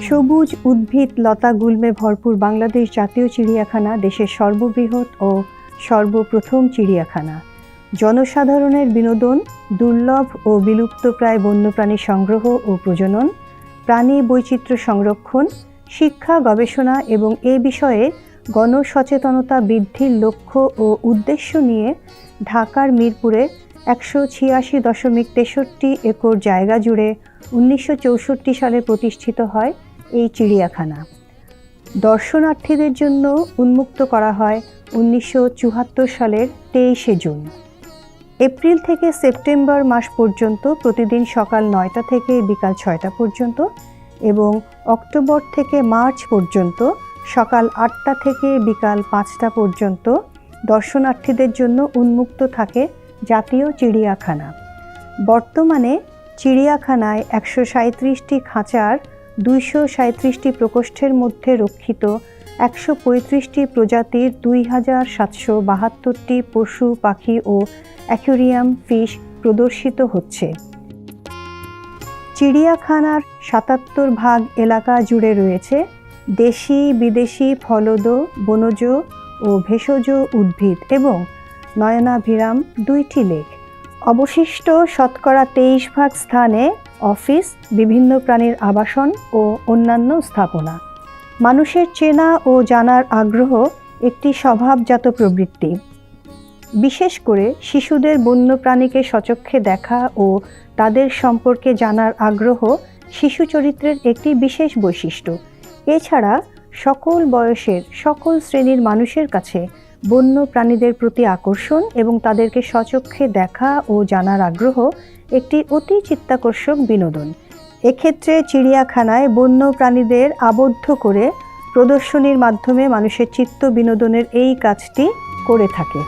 সবুজ উদ্ভিদ লতা গুল্মে ভরপুর বাংলাদেশ জাতীয় চিড়িয়াখানা দেশের সর্ববৃহৎ ও সর্বপ্রথম চিড়িয়াখানা। জনসাধারণের বিনোদন, দুর্লভ ও বিলুপ্তপ্রায় বন্যপ্রাণী সংগ্রহ ও প্রজনন, প্রাণী বৈচিত্র্য সংরক্ষণ, শিক্ষা, গবেষণা এবং এ বিষয়ে গণসচেতনতা বৃদ্ধির লক্ষ্য ও উদ্দেশ্য নিয়ে ঢাকার মিরপুরে 186.63 একর জায়গা জুড়ে 1964 সালে প্রতিষ্ঠিত হয় এই চিড়িয়াখানা। দর্শনার্থীদের জন্য উন্মুক্ত করা হয় 1974 সালের 23শে জুন। এপ্রিল থেকে সেপ্টেম্বর মাস পর্যন্ত প্রতিদিন সকাল 9টা থেকে বিকাল 6টা পর্যন্ত এবং অক্টোবর থেকে মার্চ পর্যন্ত সকাল 8টা থেকে বিকাল 5টা পর্যন্ত দর্শনার্থীদের জন্য উন্মুক্ত থাকে জাতীয় চিড়িয়াখানা। বর্তমানে চিড়িয়াখানায় 137টি খাঁচার 237টি প্রকোষ্ঠের মধ্যে রক্ষিত 135টি প্রজাতির 2772টি পশু, পাখি ও অ্যাকুয়ারিয়াম ফিশ প্রদর্শিত হচ্ছে। চিড়িয়াখানার 77 ভাগ এলাকা জুড়ে রয়েছে দেশি বিদেশি ফলদ, বনজ ও ভেষজ উদ্ভিদ এবং নয়নাভিরাম 2টি লেক। অবশিষ্ট শতকরা 23 ভাগ স্থানে অফিস, বিভিন্ন প্রাণীর আবাসন ও অন্যান্য স্থাপনা। মানুষের চেনা ও জানার আগ্রহ একটি স্বভাবজাত প্রবৃত্তি। বিশেষ করে শিশুদের বন্যপ্রাণীকে সচক্ষে দেখা ও তাদের সম্পর্কে জানার আগ্রহ শিশু চরিত্রের একটি বিশেষ বৈশিষ্ট্য। এছাড়া সকল বয়সের, সকল শ্রেণীর মানুষের কাছে বন্য প্রাণীদের প্রতি আকর্ষণ এবং তাদেরকে সচক্ষে দেখা ও জানার আগ্রহ একটি অতি চিত্তাকর্ষক বিনোদন। এক্ষেত্রে চিড়িয়াখানায় বন্য প্রাণীদের আবদ্ধ করে প্রদর্শনীর মাধ্যমে মানুষের চিত্ত বিনোদনের এই কাজটি করে থাকে।